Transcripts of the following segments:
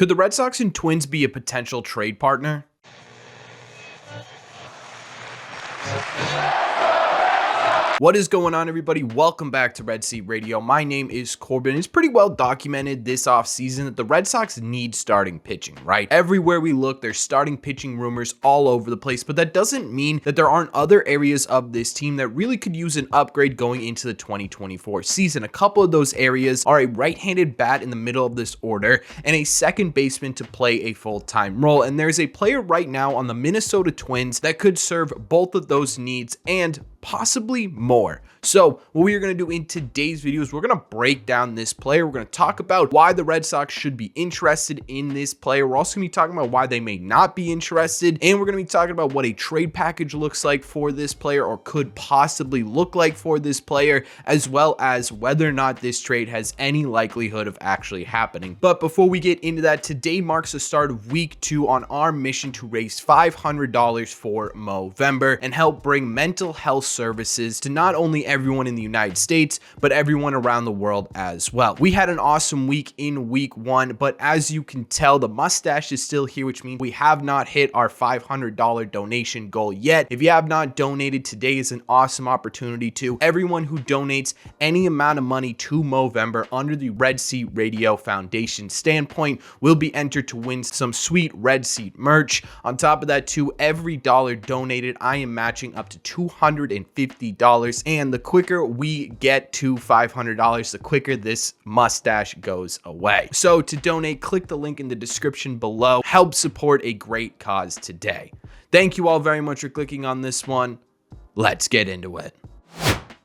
Could the Red Sox and Twins be a potential trade partner? What is going on, everybody? Welcome back to Red Seat Radio. My name is Corbin. It's pretty well documented this offseason that the Red Sox need starting pitching, right? Everywhere we look, there's starting pitching rumors all over the place, but that doesn't mean that there aren't other areas of this team that really could use an upgrade going into the 2024 season. A couple of those areas are a right-handed bat in the middle of this order and a second baseman to play a full-time role. And there's a player right now on the Minnesota Twins that could serve both of those needs and possibly more. So what we are going to do in today's video is we're going to break down this player. We're going to talk about why the Red Sox should be interested in this player. We're also going to be talking about why they may not be interested. And we're going to be talking about what a trade package looks like for this player or could possibly look like for this player, as well as whether or not this trade has any likelihood of actually happening. But before we get into that, today marks the start of week 2 on our mission to raise $500 for Movember and help bring mental health services to not only everyone in the United States, but everyone around the world as well. We had an awesome week in week 1, but as you can tell, the mustache is still here, which means we have not hit our $500 donation goal yet. If you have not donated, today is an awesome opportunity to. Everyone who donates any amount of money to Movember under the Red Seat Radio Foundation standpoint will be entered to win some sweet Red Seat merch. On top of that, too, every dollar donated, I am matching up to $250. And the quicker we get to $500, the quicker this mustache goes away. So to donate, click the link in the description below. Help support a great cause today. Thank you all very much for clicking on this one. Let's get into it.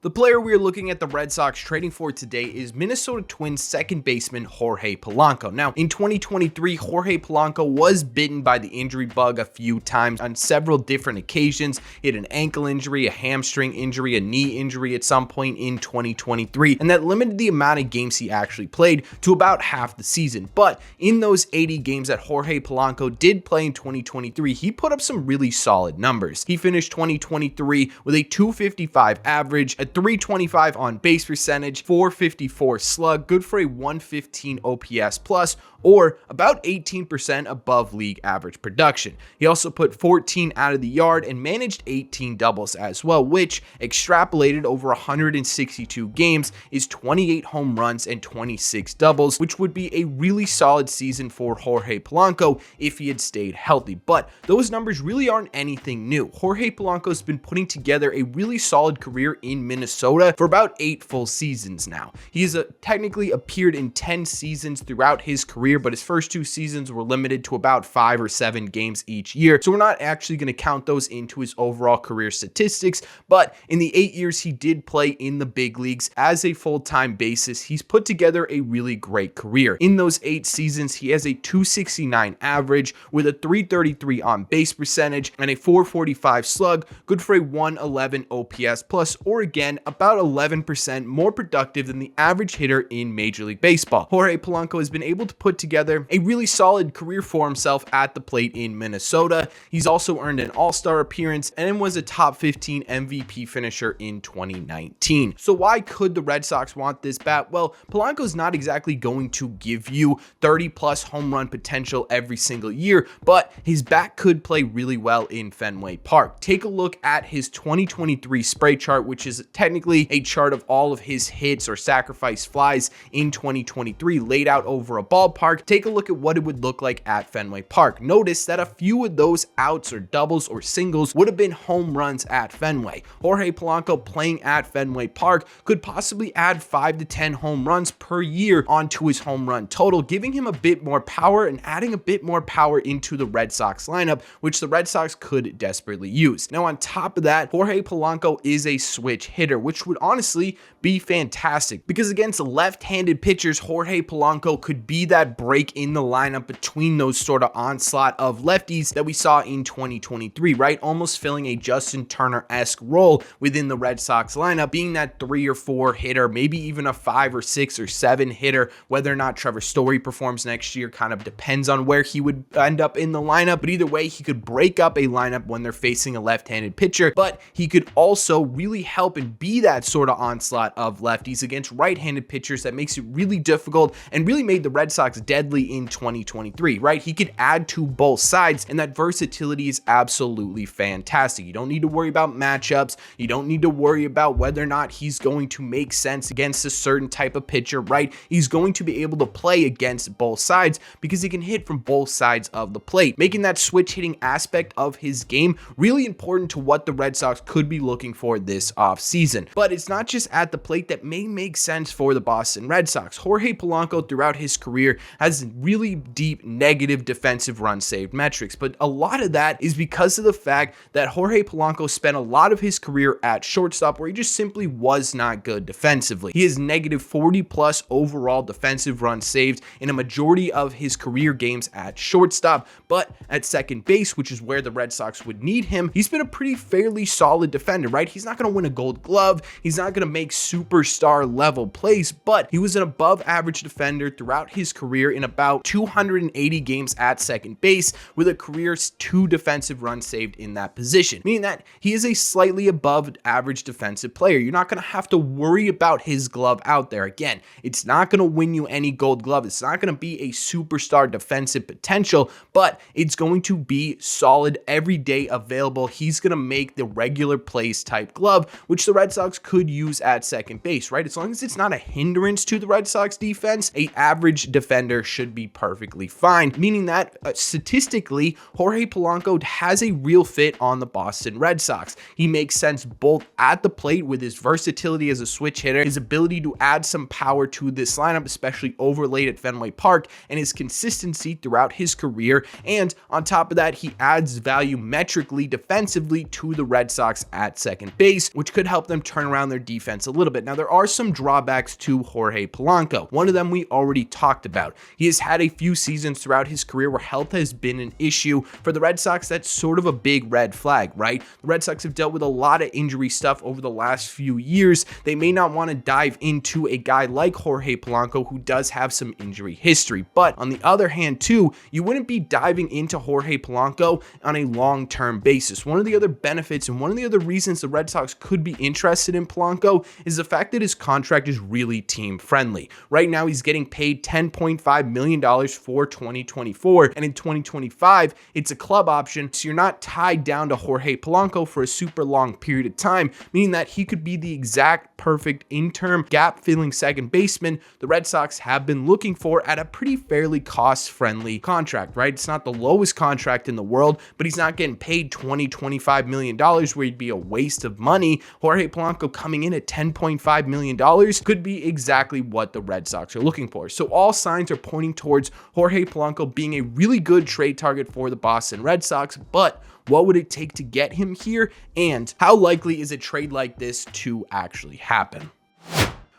The player we are looking at the Red Sox trading for today is Minnesota Twins second baseman Jorge Polanco. Now, in 2023, Jorge Polanco was bitten by the injury bug a few times on several different occasions. He had an ankle injury, a hamstring injury, a knee injury at some point in 2023, and that limited the amount of games he actually played to about half the season. But in those 80 games that Jorge Polanco did play in 2023, he put up some really solid numbers. He finished 2023 with a .255 average, a .325 on base percentage, .454 slug, good for a .115 OPS plus, or about 18% above league average production. He also put 14 out of the yard and managed 18 doubles as well, which extrapolated over 162 games is 28 home runs and 26 doubles, which would be a really solid season for Jorge Polanco if he had stayed healthy. But those numbers really aren't anything new. Jorge Polanco's been putting together a really solid career in Minnesota for about 8 full seasons now. He has technically appeared in 10 seasons throughout his career, but his first 2 seasons were limited to about 5 or 7 games each year. So we're not actually going to count those into his overall career statistics. But in the 8 years he did play in the big leagues as a full-time basis, he's put together a really great career. In those 8 seasons, he has a .269 average with a .333 on base percentage and a .445 slug, good for a .111 OPS plus, or again, about 11% more productive than the average hitter in Major League Baseball. Jorge Polanco has been able to put together a really solid career for himself at the plate in Minnesota. He's also earned an All-Star appearance and was a top 15 MVP finisher in 2019. So why could the Red Sox want this bat? Well, Polanco's not exactly going to give you 30 plus home run potential every single year, but his bat could play really well in Fenway Park. Take a look at his 2023 spray chart, which is technically a chart of all of his hits or sacrifice flies in 2023 laid out over a ballpark. Take a look at what it would look like at Fenway Park. Notice that a few of those outs or doubles or singles would have been home runs at Fenway. Jorge Polanco playing at Fenway Park could possibly add 5 to 10 home runs per year onto his home run total, giving him a bit more power and adding a bit more power into the Red Sox lineup, which the Red Sox could desperately use. Now, on top of that, Jorge Polanco is a switch hitter, which would honestly be fantastic because against left-handed pitchers, Jorge Polanco could be that break in the lineup between those sort of onslaught of lefties that we saw in 2023, right? Almost filling a Justin Turner-esque role within the Red Sox lineup, being that 3 or 4 hitter, maybe even a 5 or 6 or 7 hitter. Whether or not Trevor Story performs next year kind of depends on where he would end up in the lineup, but either way, he could break up a lineup when they're facing a left-handed pitcher, but he could also really help and be that sort of onslaught of lefties against right-handed pitchers that makes it really difficult and really made the Red Sox deadly in 2023, right? He could add to both sides, and that versatility is absolutely fantastic. You don't need to worry about matchups. You don't need to worry about whether or not he's going to make sense against a certain type of pitcher, right? He's going to be able to play against both sides because he can hit from both sides of the plate, making that switch hitting aspect of his game really important to what the Red Sox could be looking for this offseason. But it's not just at the plate that may make sense for the Boston Red Sox. Jorge Polanco throughout his career has really deep negative defensive run saved metrics, but a lot of that is because of the fact that Jorge Polanco spent a lot of his career at shortstop where he just simply was not good defensively. He has negative 40 plus overall defensive runs saved in a majority of his career games at shortstop, but at second base, which is where the Red Sox would need him, he's been a pretty fairly solid defender, right? He's not going to win a Gold Glove. He's not going to make superstar level plays, but he was an above average defender throughout his career in about 280 games at second base with a career's 2 defensive runs saved in that position, meaning that he is a slightly above average defensive player. You're not going to have to worry about his glove out there. Again, it's not going to win you any Gold Glove. It's not going to be a superstar defensive potential, but it's going to be solid, everyday available. He's going to make the regular plays type glove, which the Red Sox could use at second base, right? As long as it's not a hindrance to the Red Sox defense, an average defender should be perfectly fine, meaning that statistically, Jorge Polanco has a real fit on the Boston Red Sox. He makes sense both at the plate with his versatility as a switch hitter, his ability to add some power to this lineup, especially overlaid at Fenway Park, and his consistency throughout his career. And on top of that, he adds value metrically defensively to the Red Sox at second base, which could help them turn around their defense a little bit. Now, there are some drawbacks to Jorge Polanco. One of them we already talked about. He has had a few seasons throughout his career where health has been an issue. For the Red Sox, that's sort of a big red flag, right? The Red Sox have dealt with a lot of injury stuff over the last few years. They may not want to dive into a guy like Jorge Polanco who does have some injury history. But on the other hand, too, you wouldn't be diving into Jorge Polanco on a long-term basis. One of the other benefits and one of the other reasons the Red Sox could be interested in Polanco is the fact that his contract is really team-friendly. Right now, he's getting paid $10.5 million for 2024, and in 2025, it's a club option, so you're not tied down to Jorge Polanco for a super long period of time, meaning that he could be the exact perfect interim gap-filling second baseman the Red Sox have been looking for at a pretty fairly cost-friendly contract, right? It's not the lowest contract in the world, but he's not getting paid $25 million where he'd be a waste of money. Jorge Polanco coming in at $10.5 million could be exactly what the Red Sox are looking for. So all signs are pointing towards Jorge Polanco being a really good trade target for the Boston Red Sox, but what would it take to get him here, and how likely is a trade like this to actually happen?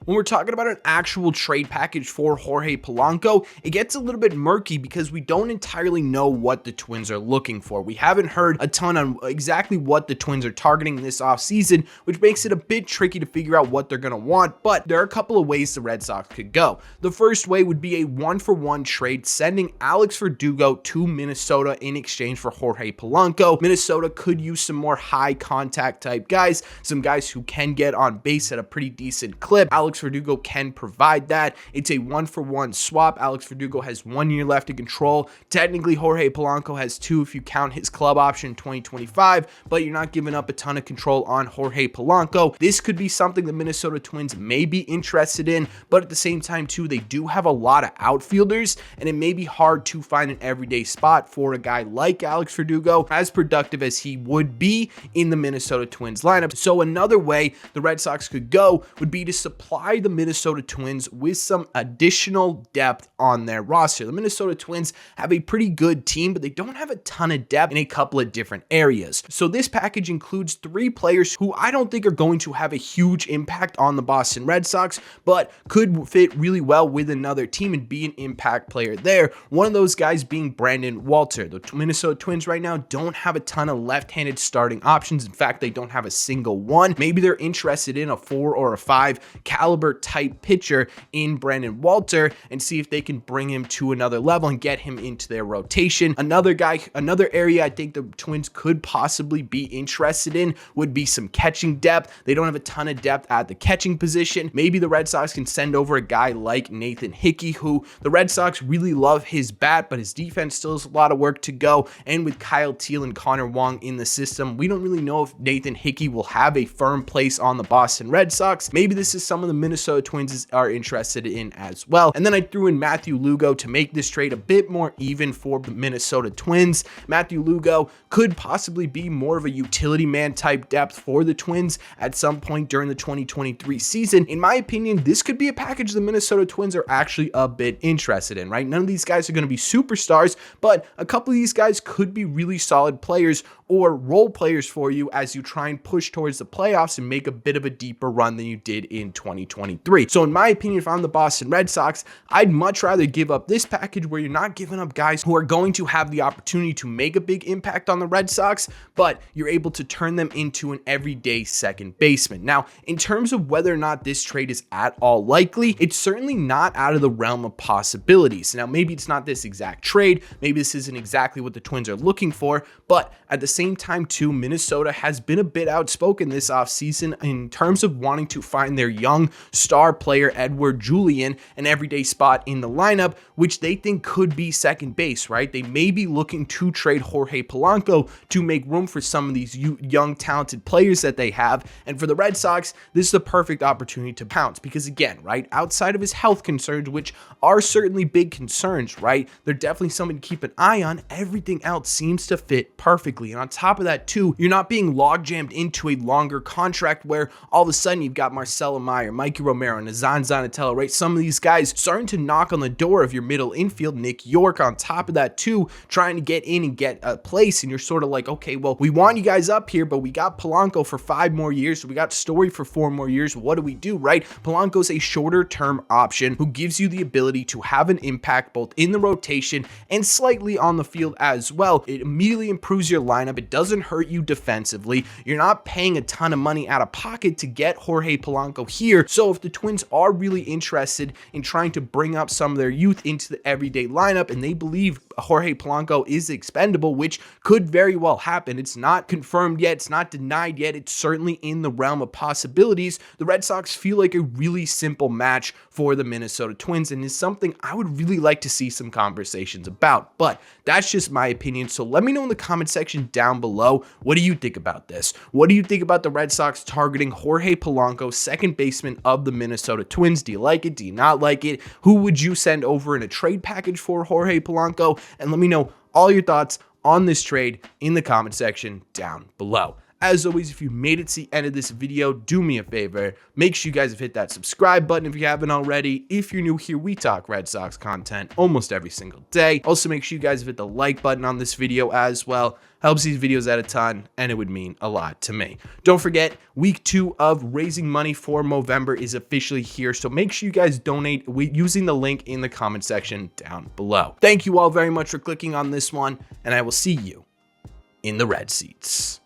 When we're talking about an actual trade package for Jorge Polanco, it gets a little bit murky because we don't entirely know what the Twins are looking for. We haven't heard a ton on exactly what the Twins are targeting this offseason, which makes it a bit tricky to figure out what they're going to want, but there are a couple of ways the Red Sox could go. The first way would be a 1-for-1 trade, sending Alex Verdugo to Minnesota in exchange for Jorge Polanco. Minnesota could use some more high contact type guys, some guys who can get on base at a pretty decent clip. Alex Verdugo can provide that. It's a 1-for-1 swap. Alex Verdugo has 1 year left to control. Technically, Jorge Polanco has 2 if you count his club option in 2025, but you're not giving up a ton of control on Jorge Polanco. This could be something the Minnesota Twins may be interested in, but at the same time, too, they do have a lot of outfielders, and it may be hard to find an everyday spot for a guy like Alex Verdugo, as productive as he would be in the Minnesota Twins lineup. So another way the Red Sox could go would be to supply the Minnesota Twins with some additional depth on their roster. The Minnesota Twins have a pretty good team, but they don't have a ton of depth in a couple of different areas. So this package includes 3 players who I don't think are going to have a huge impact on the Boston Red Sox, but could fit really well with another team and be an impact player there. One of those guys being Brandon Walter. The Minnesota Twins right now don't have a ton of left-handed starting options. In fact, they don't have a single one. Maybe they're interested in a 4 or a 5 caliber caliber type pitcher in Brandon Walter and see if they can bring him to another level and get him into their rotation. Another area I think the Twins could possibly be interested in would be some catching depth. They don't have a ton of depth at the catching position. Maybe the Red Sox can send over a guy like Nathan Hickey, who the Red Sox really love his bat, but his defense still has a lot of work to go. And with Kyle Teal and Connor Wong in the system, we don't really know if Nathan Hickey will have a firm place on the Boston Red Sox. Maybe this is some of the Minnesota Twins are interested in as well. And then I threw in Matthew Lugo to make this trade a bit more even for the Minnesota Twins. Matthew Lugo could possibly be more of a utility man type depth for the Twins at some point during the 2023 season. In my opinion, this could be a package the Minnesota Twins are actually a bit interested in, right? None of these guys are going to be superstars, but a couple of these guys could be really solid players or role players for you as you try and push towards the playoffs and make a bit of a deeper run than you did in 2023. So in my opinion, if I'm the Boston Red Sox, I'd much rather give up this package where you're not giving up guys who are going to have the opportunity to make a big impact on the Red Sox, but you're able to turn them into an everyday second baseman. Now, in terms of whether or not this trade is at all likely, it's certainly not out of the realm of possibilities. Now, maybe it's not this exact trade, maybe this isn't exactly what the Twins are looking for, but at the same time too, Minnesota has been a bit outspoken this offseason in terms of wanting to find their young star player Edward Julian an everyday spot in the lineup, which they think could be second base, right? They may be looking to trade Jorge Polanco to make room for some of these young talented players that they have. And for the Red Sox, this is the perfect opportunity to pounce because again, right, outside of his health concerns, which are certainly big concerns, right? They're definitely something to keep an eye on. Everything else seems to fit perfectly. And on top of that too, you're not being logjammed into a longer contract where all of a sudden you've got Marcelo Meyer, Mikey Romero, Nazan Zanatello, right? Some of these guys starting to knock on the door of your middle infield. Nick York on top of that too, trying to get in and get a place. And you're sort of like, okay, well, we want you guys up here, but we got Polanco for 5 more years. So we got Story for 4 more years. What do we do, right? Polanco's a shorter term option who gives you the ability to have an impact both in the rotation and slightly on the field as well. It immediately improves your lineup. It doesn't hurt you defensively. You're not paying a ton of money out of pocket to get Jorge Polanco here. So if the Twins are really interested in trying to bring up some of their youth into the everyday lineup and they believe Jorge Polanco is expendable, which could very well happen. It's not confirmed yet. It's not denied yet. It's certainly in the realm of possibilities. The Red Sox feel like a really simple match for the Minnesota Twins and is something I would really like to see some conversations about. But that's just my opinion. So let me know in the comment section down below. What do you think about this? What do you think about the Red Sox targeting Jorge Polanco, second baseman of the Minnesota Twins? Do you like it? Do you not like it? Who would you send over in a trade package for Jorge Polanco? And let me know all your thoughts on this trade in the comment section down below. As always, if you made it to the end of this video, do me a favor. Make sure you guys have hit that subscribe button if you haven't already. If you're new here, we talk Red Sox content almost every single day. Also, make sure you guys have hit the like button on this video as well. Helps these videos out a ton, and it would mean a lot to me. Don't forget, week 2 of raising money for Movember is officially here, so make sure you guys donate using the link in the comment section down below. Thank you all very much for clicking on this one, and I will see you in the red seats.